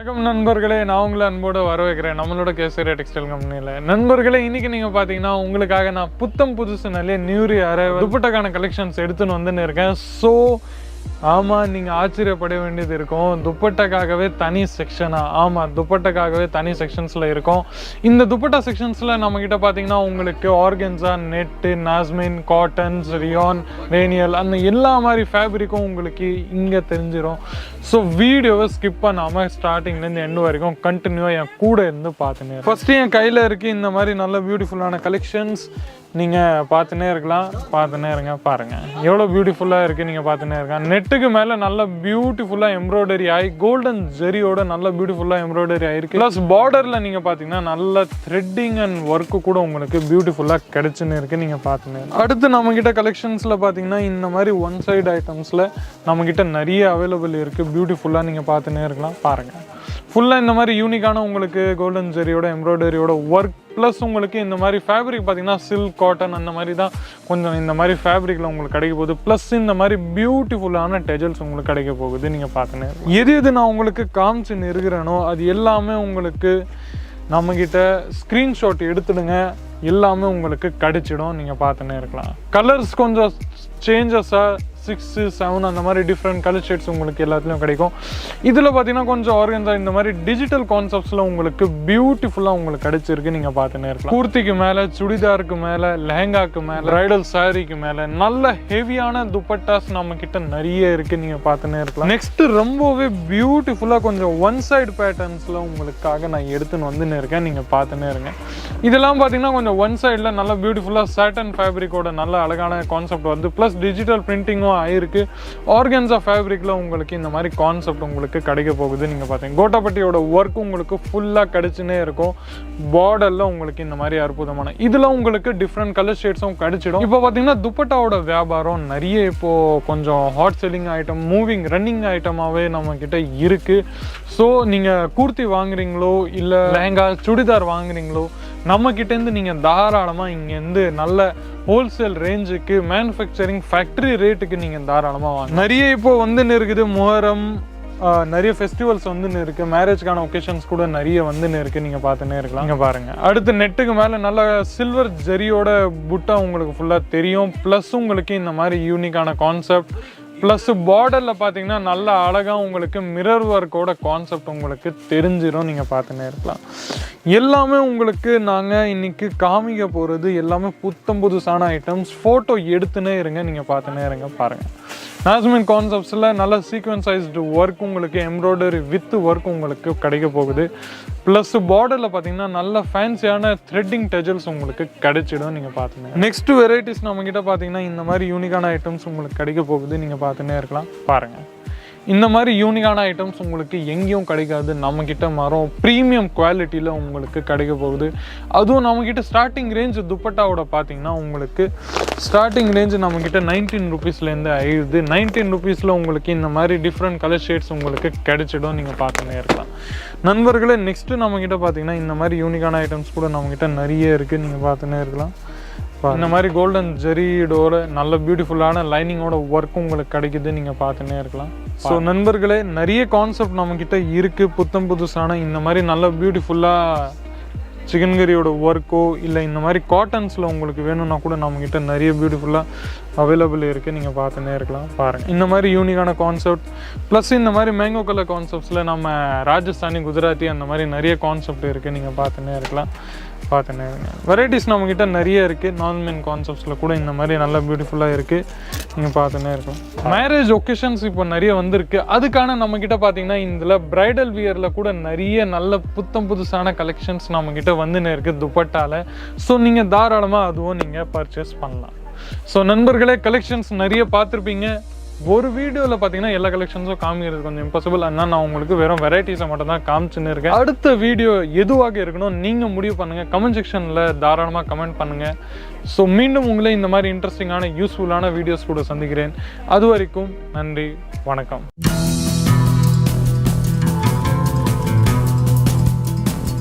வணக்கம் நண்பர்களே, நான் உங்களை அன்போடு வரவேற்கிறேன் நம்மளோட கேசரியா டெக்ஸ்டைல் கம்பெனியில். நண்பர்களே, இன்னைக்கு நீங்கள் பார்த்தீங்கன்னா உங்களுக்காக நான் புதுசு நல்ல நியூ இயர் துப்பட்டாக்கான கலெக்ஷன்ஸ் எடுத்துன்னு வந்துன்னு இருக்கேன். ஸோ ஆமாம், நீங்கள் ஆச்சரியப்பட வேண்டியது இருக்கும். துப்பட்டாக்காகவே தனி செக்ஷனாக, ஆமாம், துப்பட்டாக்காகவே தனி செக்ஷன்ஸில் இருக்கும். இந்த துப்பட்டா செக்ஷன்ஸில் நம்மக்கிட்ட பார்த்தீங்கன்னா உங்களுக்கு ஆர்கன்ஸா, நெட்டு, நாஸ்மின், காட்டன்ஸ், ரியான், ரேனியல் அந்த எல்லா மாதிரி ஃபேப்ரிக்கும் உங்களுக்கு இங்கே தெரிஞ்சிடும். ஸோ வீடியோவை ஸ்கிப் பண்ணாமல் ஸ்டார்டிங்லேருந்து எண்டு வரைக்கும் கண்டினியூவாக என் கூட இருந்து பார்த்துனே. ஃபஸ்ட்டு என் கையில் இருக்குது இந்த மாதிரி நல்ல பியூட்டிஃபுல்லான கலெக்ஷன்ஸ். நீங்கள் பார்த்துனே இருக்கலாம், பார்த்துனே இருங்க. பாருங்கள் எவ்வளோ பியூட்டிஃபுல்லாக இருக்குது, நீங்கள் பார்த்துனே இருங்க. நெட்டுக்கு மேலே நல்ல பியூட்டிஃபுல்லாக எம்ப்ராய்டரி ஆகி கோல்டன் ஜெரியோட நல்ல பியூட்டிஃபுல்லாக எம்ப்ராய்டரி ஆகிருக்கு. ப்ளஸ் பார்டரில் நீங்கள் பார்த்தீங்கன்னா நல்ல த்ரெட்டிங் அண்ட் ஒர்க்கு கூட உங்களுக்கு பியூட்டிஃபுல்லாக கிடச்சின்னு இருக்குது. நீங்கள் பார்த்துனே. அடுத்து நம்மக்கிட்ட கலெக்ஷன்ஸில் பார்த்தீங்கன்னா இந்த மாதிரி ஒன் சைடு ஐட்டம்ஸில் நம்மக்கிட்ட நிறைய அவைலபிள் இருக்குது. பியூட்டிஃபுல்லாக நீங்கள் பார்த்துனே இருக்கலாம். பாருங்கள் ஃபுல்லாக இந்த மாதிரி யூனிக்கான உங்களுக்கு கோல்டன் ஜெரியோட எம்ப்ராய்டரியோட ஒர்க் ப்ளஸ் உங்களுக்கு இந்த மாதிரி ஃபேப்ரிக் பார்த்தீங்கன்னா சில்க், காட்டன் அந்த மாதிரி தான் கொஞ்சம் இந்த மாதிரி ஃபேப்ரிக்கில் உங்களுக்கு கிடைக்க போகுது. ப்ளஸ் இந்த மாதிரி பியூட்டிஃபுல்லான டெஜல்ஸ் உங்களுக்கு கிடைக்க போகுது. நீங்கள் பார்த்துன்னு எது நான் உங்களுக்கு காமிச்சுன்னு இருக்கிறேனோ அது எல்லாமே உங்களுக்கு நம்மக்கிட்ட ஸ்க்ரீன்ஷாட் எடுத்துடுங்க, எல்லாமே உங்களுக்கு கிடைச்சிடும். நீங்கள் பார்த்துன்னே இருக்கலாம். கலர்ஸ் கொஞ்சம் சேஞ்சஸாக 6, 7 அந்த மாதிரி டிஃப்ரெண்ட் கலர் ஷேட்ஸ் உங்களுக்கு எல்லாத்துலேயும் கிடைக்கும். இதில் பார்த்தீங்கன்னா கொஞ்சம் ஆர்கன்ஸா இந்த மாதிரி டிஜிட்டல் கான்செப்ட்ஸில் உங்களுக்கு பியூட்டிஃபுல்லாக உங்களுக்கு கிடைச்சிருக்கு. நீங்கள் பார்த்துன்னே இருக்கலாம். கூர்த்திக்கு மேலே, சுடிதாருக்கு மேலே, லெஹங்காக்கு மேலே, பிரைடல் சாரிக்கு மேலே நல்ல ஹெவியான துப்பட்டாஸ் நம்மக்கிட்ட நிறைய இருக்குது. நீங்கள் பார்த்துன்னே இருக்கலாம். நெக்ஸ்ட்டு ரொம்பவே பியூட்டிஃபுல்லாக கொஞ்சம் ஒன் சைடு பேட்டர்ன்ஸில் உங்களுக்காக நான் எடுத்துன்னு வந்துன்னு இருக்கேன். நீங்கள் பார்த்துன்னே இருங்க. இதெல்லாம் பார்த்தீங்கன்னா கொஞ்சம் ஒன் சைடில் நல்ல பியூட்டிஃபுல்லாக சாட்டன் ஃபேப்ரிக்கோட நல்ல அழகான கான்செப்ட் வந்து ப்ளஸ் டிஜிட்டல் பிரிண்டிங்கும் ஆயிருக்கு. ஆர்கன்ஸா ஃபேப்ரிக்ல உங்களுக்கு இந்த மாதிரி கான்செப்ட் உங்களுக்கு கிடைக்க போகுது. நீங்க பாத்தீங்க கோட்டாப்பட்டியோட ஒர்க் உங்களுக்கு ஃபுல்லா கிடைச்சுனே இருக்கும். பார்டர்ல உங்களுக்கு இந்த மாதிரி அற்புதமான இதுல உங்களுக்கு டிஃப்ரெண்ட் கலர் ஷேட்ஸும் கிடைச்சிடும். இப்போ பாத்தீங்கன்னா துப்பட்டாவோட வியாபாரம் நிறைய இப்போ கொஞ்சம் hot selling item, moving running ஐட்டமாவே நம்ம கிட்ட இருக்கு. ஸோ நீங்க கூர்த்தி வாங்குறீங்களோ இல்ல லெஹங்கா, சுடிதார் வாங்குறீங்களோ நம்ம கிட்டேருந்து நீங்கள் தாராளமாக இங்கேருந்து நல்ல ஹோல்சேல் ரேஞ்சுக்கு மேனுஃபேக்சரிங் ஃபேக்ட்ரி ரேட்டுக்கு நீங்கள் தாராளமாக வாங்க. நிறைய இப்போ வந்துன்னு இருக்குது. முஹரம், நிறைய ஃபெஸ்டிவல்ஸ் வந்துன்னு இருக்குது. மேரேஜ்க்கான ஒகேஷன்ஸ் கூட நிறைய வந்துன்னு இருக்குது. நீங்கள் பார்த்துன்னே இருக்கலாம். நீங்கள் பாருங்கள். அடுத்து நெட்டுக்கு மேலே நல்ல சில்வர் ஜெரியோட புட்டா உங்களுக்கு ஃபுல்லாக தெரியும். ப்ளஸ் உங்களுக்கு இந்த மாதிரி யூனிக்கான கான்செப்ட் ப்ளஸ் பார்டரில் பார்த்தீங்கன்னா நல்ல அழகாக உங்களுக்கு மிரர் ஒர்க்கோட கான்செப்ட் உங்களுக்கு தெரிஞ்சிடும். நீங்கள் பார்த்துன்னே இருக்கலாம். எல்லாமே உங்களுக்கு நாங்கள் இன்றைக்கி காமிக்க போகிறது எல்லாமே புதுசான ஐட்டம்ஸ். ஃபோட்டோ எடுத்துனே இருங்க, நீங்கள் பார்த்துன்னே இருங்க. பாருங்கள் நாஸ்மின் கான்செப்ட்ஸில் நல்ல சீக்வன்சைஸ்டு ஒர்க் உங்களுக்கு எம்ப்ராய்டரி வித் ஒர்க் உங்களுக்கு கிடைக்க போகுது. ப்ளஸ் பார்டரில் பார்த்தீங்கன்னா நல்ல ஃபேன்சியான த்ரெட்டிங் டெஜல்ஸ் உங்களுக்கு கிடைச்சிடும். நீங்கள் பார்த்துங்க. நெக்ஸ்ட் வெரைட்டிஸ் நம்மக்கிட்ட பார்த்தீங்கன்னா இந்த மாதிரி யூனிக்கான ஐட்டம்ஸ் உங்களுக்கு கிடைக்க போகுது. நீங்கள் பார்த்துன்னே இருக்கலாம். பாருங்கள் இந்த மாதிரி யூனிக்கான ஐட்டம்ஸ் உங்களுக்கு எங்கேயும் கிடைக்காது. நம்மக்கிட்ட மரம் ப்ரீமியம் குவாலிட்டியில் உங்களுக்கு கிடைக்க போகுது. அதுவும் நம்மக்கிட்ட ஸ்டார்டிங் ரேஞ்ச் துப்பட்டாவோட பார்த்தீங்கன்னா உங்களுக்கு ஸ்டார்டிங் ரேஞ்ச் நம்மக்கிட்ட 19 ரூபீஸ்லேருந்து ஆயிடுது. 19 ரூபீஸில் உங்களுக்கு இந்த மாதிரி டிஃப்ரெண்ட் கலர் ஷேட்ஸ் உங்களுக்கு கிடைச்சிடும். நீங்கள் பார்த்துன்னே இருக்கலாம். நண்பர்களே, நெக்ஸ்ட்டு நம்மக்கிட்ட பார்த்தீங்கன்னா இந்த மாதிரி யூனிக்கான ஐட்டம்ஸ் கூட நம்மக்கிட்ட நிறைய இருக்குது. நீங்கள் பார்த்துன்னே இருக்கலாம். இந்த மாதிரி கோல்டன் ஜெரியோட நல்ல பியூட்டிஃபுல்லான லைனிங்கோட ஒர்க்கும் உங்களுக்கு கிடைக்குது. நீங்கள் பார்த்துன்னே இருக்கலாம். ஸோ நண்பர்களே, நிறைய கான்செப்ட் நம்மக்கிட்ட இருக்குது. புதுசான இந்த மாதிரி நல்ல பியூட்டிஃபுல்லாக சிக்கன் கறியோட ஒர்க்கோ இல்லை இந்த மாதிரி காட்டன்ஸில் உங்களுக்கு வேணும்னா கூட நம்மக்கிட்ட நிறைய பியூட்டிஃபுல்லாக அவைலபிள் இருக்குது. நீங்கள் பார்த்துன்னே இருக்கலாம். பாருங்கள் இந்த மாதிரி யூனிக்கான கான்செப்ட் ப்ளஸ் இந்த மாதிரி மேங்கோ கலர் கான்செப்ட்ஸில் நம்ம ராஜஸ்தானி, குஜராத்தி அந்த மாதிரி நிறைய கான்செப்ட் இருக்குது. நீங்கள் பார்த்துன்னே இருக்கலாம். பார்த்துன்னே இருங்க. வெரைட்டிஸ் நம்மக்கிட்ட நிறைய இருக்குது. நாஸ்மின் கான்செப்ட்ஸில் கூட இந்த மாதிரி நல்லா பியூட்டிஃபுல்லாக இருக்குது. நீங்கள் பார்த்துன்னே இருக்கலாம். மேரேஜ் ஒகேஷன்ஸ் இப்போ நிறைய வந்திருக்கு. அதுக்கான நம்மக்கிட்ட பார்த்தீங்கன்னா இதில் பிரைடல் வியரில் கூட நிறைய நல்ல புதுசான கலெக்ஷன்ஸ் நம்மக்கிட்ட வந்துன்னு இருக்குது துப்பட்டாவில். ஸோ நீங்கள் தாராளமாக அதுவும் நீங்கள் பர்ச்சேஸ் பண்ணலாம். ஸோ நண்பர்களே, கலெக்ஷன்ஸ் நிறைய பார்த்துருப்பீங்க. ஒரு வீடியோவில் பார்த்தீங்கன்னா எல்லா கலெக்ஷன்ஸும் காமிக்கிறது கொஞ்சம் இம்பாசிபிள். அதனால் நான் உங்களுக்கு வெறும் வெரைட்டிஸை மட்டும் தான் காமிச்சுன்னு இருக்கேன். அடுத்த வீடியோ எதுவாக இருக்கணும் நீங்கள் முடிவு பண்ணுங்கள். கமெண்ட் செக்ஷனில் தாராளமாக கமெண்ட் பண்ணுங்கள். ஸோ மீண்டும் உங்களை இந்த மாதிரி இன்ட்ரெஸ்டிங்கான யூஸ்ஃபுல்லான வீடியோஸ் கூட சந்திக்கிறேன். அது வரைக்கும் நன்றி, வணக்கம்.